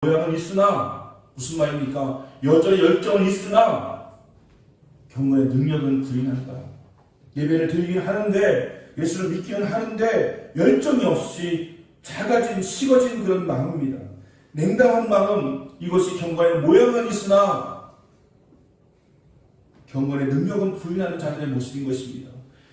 모양은 있으나, 무슨 말입니까? 여전히 열정은 있으나 경건의 능력은 부인한다. 예배를 드리긴 하는데, 예수를 믿기는 하는데 열정이 없이 작아진, 식어진 그런 마음입니다. 냉담한 마음, 이것이 경건의 모양은 있으나 경건의 능력은 부인하는 자들의 모습인 것입니다.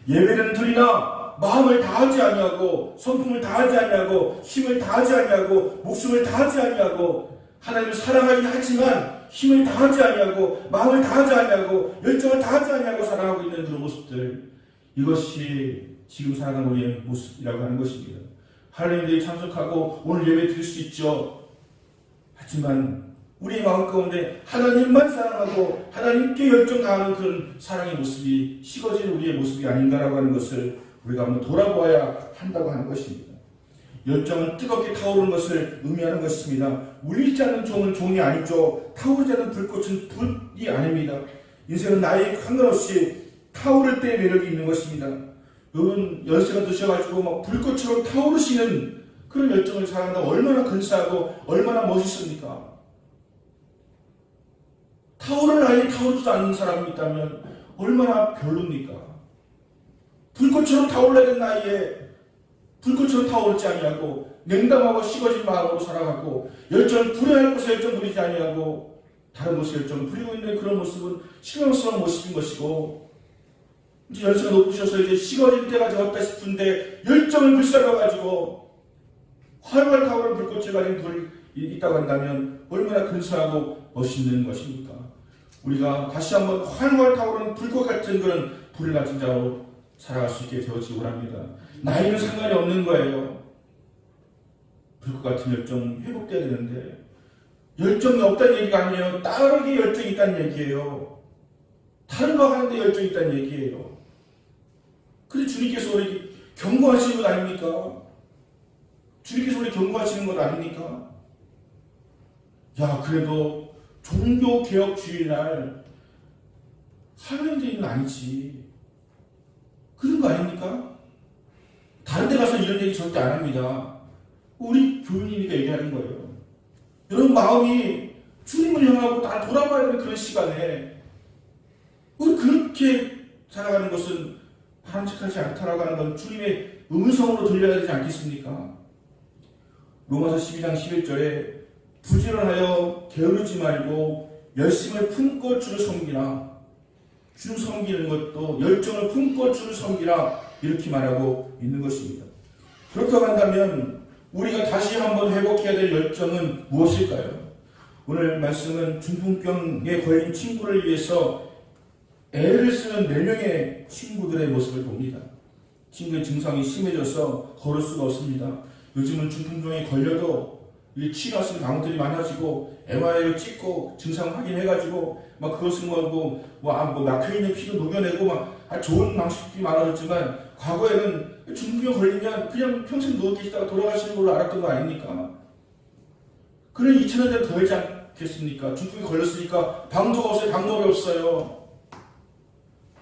예배는 드리나 마음을 다하지 아니하고, 성품을 다하지 아니하고, 힘을 다하지 아니하고, 목숨을 다하지 아니하고, 하나님을 사랑하긴 하지만 힘을 다하지 아니하고, 마음을 다하지 아니하고, 열정을 다하지 아니하고 살아가고 있는 그런 모습들, 이것이 지금 살아가는 우리의 모습이라고 하는 것입니다. 하나님들이 참석하고 오늘 예배 드릴 수 있죠. 하지만 우리의 마음 가운데 하나님만 사랑하고 하나님께 열정 다하는 그런 사랑의 모습이 식어진 우리의 모습이 아닌가라고 하는 것을 우리가 한번 돌아보아야 한다고 하는 것입니다. 열정은 뜨겁게 타오르는 것을 의미하는 것입니다. 울리지 않는 종은 종이 아니죠. 타오르지 않는 불꽃은 불이 아닙니다. 인생은 나이에 상관없이 타오를 때의 매력이 있는 것입니다. 여러분 연세가 드셔가지고 막 불꽃처럼 타오르시는 그런 열정을 사랑한다면 얼마나 근사하고 얼마나 멋있습니까? 타오를 나이에 타오르지도 않는 사람이 있다면 얼마나 별로입니까? 불꽃처럼 타올라야 되는 나이에 불꽃처럼 타오르지 아니하고 냉담하고 식어진 마음으로 살아가고 열정을 부려야 할 곳에 열정 부리지 아니하고 다른 곳에 열정을 부리고 있는 그런 모습은 실망스러운 모습인 것이고, 이제 연세가 높으셔서 이제 식어질 때가 되었다 싶은데 열정을 불살라가지고 활활 타오르는 불꽃을 가진 불이 있다고 한다면 얼마나 근사하고 멋있는 것입니까? 우리가 다시 한번 활활 타오르는 불꽃 같은 그런 불을 가진 자로 살아갈 수 있게 되어지기 원합니다. 나이는 상관이 없는 거예요. 불꽃 같은 열정 회복돼야 되는데 열정이 없다는 얘기가 아니에요. 다르게 열정이 있다는 얘기예요. 다른 거 하는데 열정이 있다는 얘기예요. 근데 주님께서 우리 경고하시는 것 아닙니까? 주님께서 우리 경고하시는 것 아닙니까? 야, 그래도 종교개혁주의날 하면 되는 건 아니지. 그런 거 아닙니까? 다른 데 가서 이런 얘기 절대 안 합니다. 우리 교인이니까 얘기하는 거예요. 여러분 마음이 주님을 향하고 다 돌아봐야 되는 그런 시간에 우리 그렇게 살아가는 것은 바람직하지 않다라고 하는 건 주님의 음성으로 들려야 되지 않겠습니까? 로마서 12장 11절에 부지런하여 게으르지 말고 열심을 품고 주를 섬기라. 주를 섬기는 것도 열정을 품고 주를 섬기라, 이렇게 말하고 있는 것입니다. 그렇다고 한다면 우리가 다시 한번 회복해야 될 열정은 무엇일까요? 오늘 말씀은 중풍병에 걸린 친구를 위해서 애를 쓰는 4명의 친구들의 모습을 봅니다. 친구의 증상이 심해져서 걸을 수가 없습니다. 요즘은 중풍병에 걸려도 치료하시는 방법들이 많아지고 MRI를 찍고 증상 확인해가지고 막 그것은 막혀있는 피도 녹여내고 막 좋은 방식이 많아졌지만 과거에는 중풍병 걸리면 그냥 평생 누워 계시다가 돌아가시는 걸로 알았던 거 아닙니까? 그래 2000년대는 더 하지 않겠습니까? 중풍이 걸렸으니까 방도가 없어요. 방법이 없어요.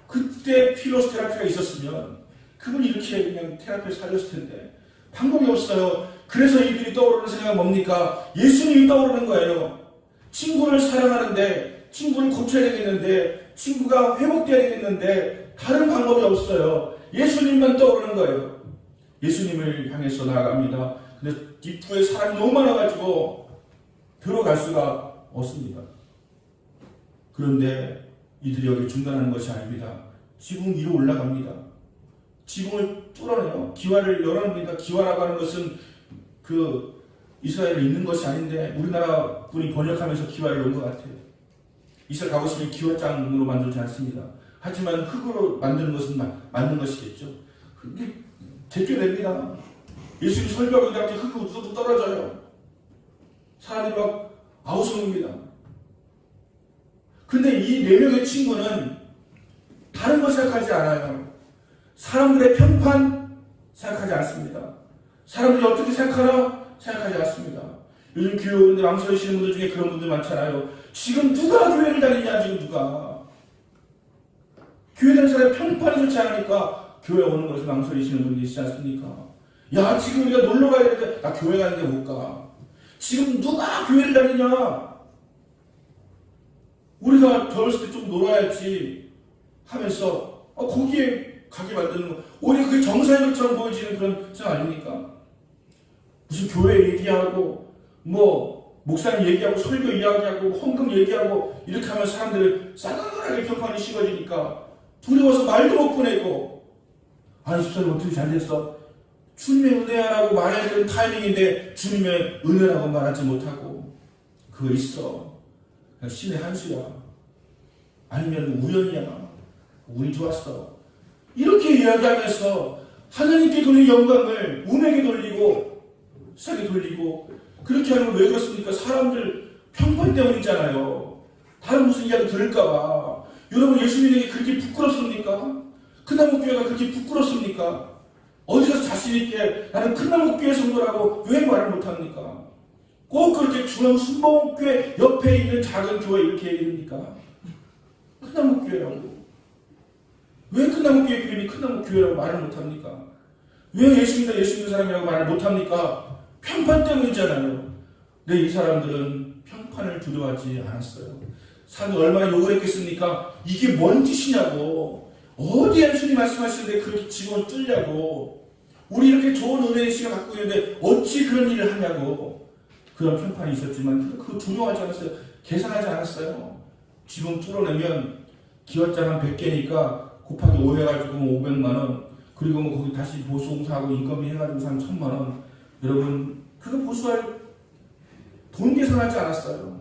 그때 필로스 테라피가 있었으면 그분이 이렇게 그냥 테라피를 살렸을 텐데 방법이 없어요. 그래서 이들이 떠오르는 생각은 뭡니까? 예수님이 떠오르는 거예요. 친구를 사랑하는데, 친구를 고쳐야 되겠는데, 친구가 회복돼야 되겠는데 다른 방법이 없어요. 예수님만 떠오르는 거예요. 예수님을 향해서 나아갑니다. 근데 뒷부에 사람이 너무 많아가지고 들어갈 수가 없습니다. 그런데 이들이 여기 중단하는 것이 아닙니다. 지붕 위로 올라갑니다. 지붕을 뚫어내요. 기와를 열어냅니다. 기와라고 하는 것은 그 이스라엘에 있는 것이 아닌데 우리나라 분이 번역하면서 기와를 놓은 것 같아요. 이스라엘 가보시면 기와장으로 만들지 않습니다. 하지만 흙으로 만드는 것은 맞는 것이겠죠. 근데 제껴냅니다. 예수님 설교하고 이렇게 흙으로 뚝뚝 떨어져요. 사람이 막 아우성입니다. 근데 이 4명의 친구는 다른 거 생각하지 않아요. 사람들의 평판 생각하지 않습니다. 사람들이 어떻게 생각하나 생각하지 않습니다. 요즘 교회 오는데 망설이시는 분들 중에 그런 분들 많잖아요. 지금 누가 교회를 다니냐, 지금 누가. 교회 다니는 사람의 평판이 좋지 않으니까 교회 오는 것을 망설이시는 분이 계시지 않습니까? 야, 지금 우리가 놀러 가야 되는데 나 교회 가는데 못 가. 지금 누가 교회를 다니냐? 우리가 젊었을 때 좀 놀아야지 하면서 거기에 가게 만드는 거. 오히려 그게 정상인 것처럼 보여지는 그런 생각 아닙니까? 무슨 교회 얘기하고 목사님 얘기하고 설교 이야기하고 헌금 얘기하고 이렇게 하면 사람들을 싸늘하게 평판이 씌워지니까 두려워서 말도 못 꺼내고, 아니 집사님 어떻게 잘 됐어? 주님의 은혜라고 말해야 되는 타이밍인데 주님의 은혜라고 말하지 못하고, 그거 있어. 그냥 신의 한수야. 아니면 우연이야. 운이 좋았어. 이렇게 이야기하면서 하나님께 돌린 영광을 우매게 돌리고 세게 돌리고, 그렇게 하는 건 왜 그렇습니까? 사람들 평판 때문이잖아요. 다른 무슨 이야기 들을까봐. 여러분 예수 믿는 게 그렇게 부끄럽습니까? 큰나무교회가 그렇게 부끄럽습니까? 어디 가서 자신있게 나는 큰나무교회 성도라고 왜 말을 못합니까? 꼭 그렇게 중앙순복음교회 옆에 있는 작은 교회 이렇게 얘기합니까? 큰나무교회라고. 왜 큰나무교회 이름이 큰나무교회라고 말을 못합니까? 왜 예수 믿는 사람이라고 말을 못합니까? 평판 때문이잖아요. 근데 이 사람들은 평판을 두려워하지 않았어요. 사람들 얼마나 욕을 했겠습니까? 이게 뭔 짓이냐고. 어디에 주님 말씀하시는데 그렇게 직원을 뚫냐고. 우리 이렇게 좋은 은혜의 시간 갖고 있는데 어찌 그런 일을 하냐고. 그런 평판이 있었지만 그거 두려워하지 않았어요. 계산하지 않았어요. 지금 뚫어내면 기업자만 100개니까 곱하기 5 해가지고 500만 원, 그리고 거기 다시 보수공사하고 인건비 해가지고 1000만 원. 여러분 그거 보수할 돈 계산하지 않았어요.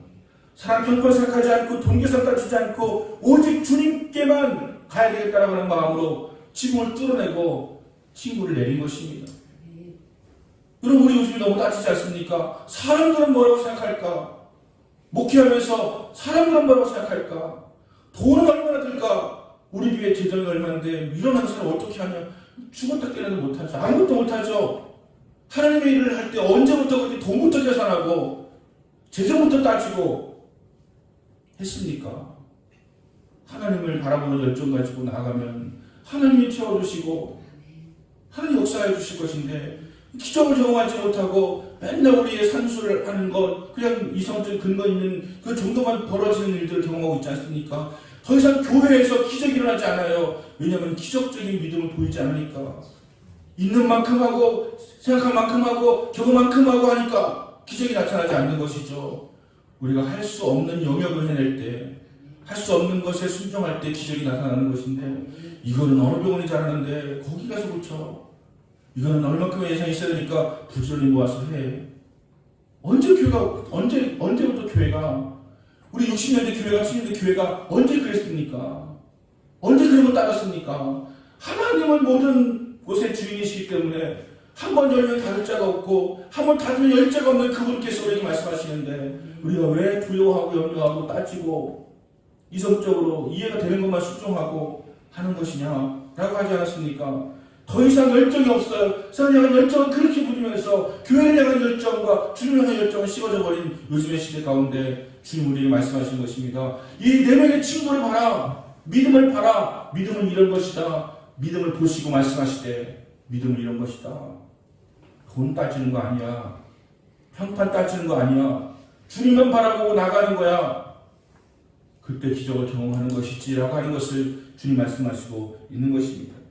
사람 평판 생각하지 않고 돈 계산 따지지 않고 오직 주님께만 가야 되겠다라고 하는 마음으로 지붕을 뚫어내고 친구를 내린 것입니다. 여러분 우리 요즘에 너무 따지지 않습니까? 사람들은 뭐라고 생각할까? 목회하면서 사람들은 뭐라고 생각할까? 돈은 얼마나 들까? 우리 교회 재정이 얼마인데 이런 사람 어떻게 하냐? 죽었다 깨어나도 못하죠. 아무것도 못하죠. 하나님의 일을 할 때 언제부터 그렇게 돈부터 계산하고 재정부터 따지고 했습니까? 하나님을 바라보는 열정 가지고 나아가면 하나님이 채워주시고 하나님 역사해 주실 것인데, 기적을 경험하지 못하고 맨날 우리의 산수를 하는 것, 그냥 이성적 근거 있는 그 정도만 벌어지는 일들을 경험하고 있지 않습니까? 더 이상 교회에서 기적이 일어나지 않아요. 왜냐하면 기적적인 믿음을 보이지 않으니까. 있는 만큼 하고 생각한 만큼 하고 경험만큼 하고 하니까 기적이 나타나지 않는 것이죠. 우리가 할 수 없는 영역을 해낼 때, 할 수 없는 것에 순종할 때 기적이 나타나는 것인데, 이거는 어느 병원이 잘하는데 거기 가서 고쳐. 이거는 얼마큼의 예산이 있어야 되니까 부지런히 모아서 해. 언제부터 교회가, 우리 60년대 교회가 70년대 교회가 언제 그랬습니까? 언제 그런 거 따랐습니까? 하나님은 모든 곳의 주인이시기 때문에 한 번 열면 닫을 자가 없고 한 번 닫으면 열 자가 없는 그분께서 우리에게 말씀하시는데, 우리가 왜 두려워하고 염려하고 따지고 이성적으로 이해가 되는 것만 순종하고 하는 것이냐라고 하지 않았습니까? 더 이상 열정이 없어요. 세상을 향한 열정은 그렇게 부리면서 교회를 향한 열정과 주님을 향한 열정은 식어져 버린 요즘의 시대 가운데 주님 우리에게 말씀하시는 것입니다. 이 네 명의 친구를 봐라. 믿음을 봐라. 믿음은 이런 것이다. 믿음을 보시고 말씀하시되 믿음은 이런 것이다. 돈 따지는 거 아니야. 평판 따지는 거 아니야. 주님만 바라보고 나가는 거야. 그때 기적을 경험하는 것이지라고 하는 것을 주님 말씀하시고 있는 것입니다.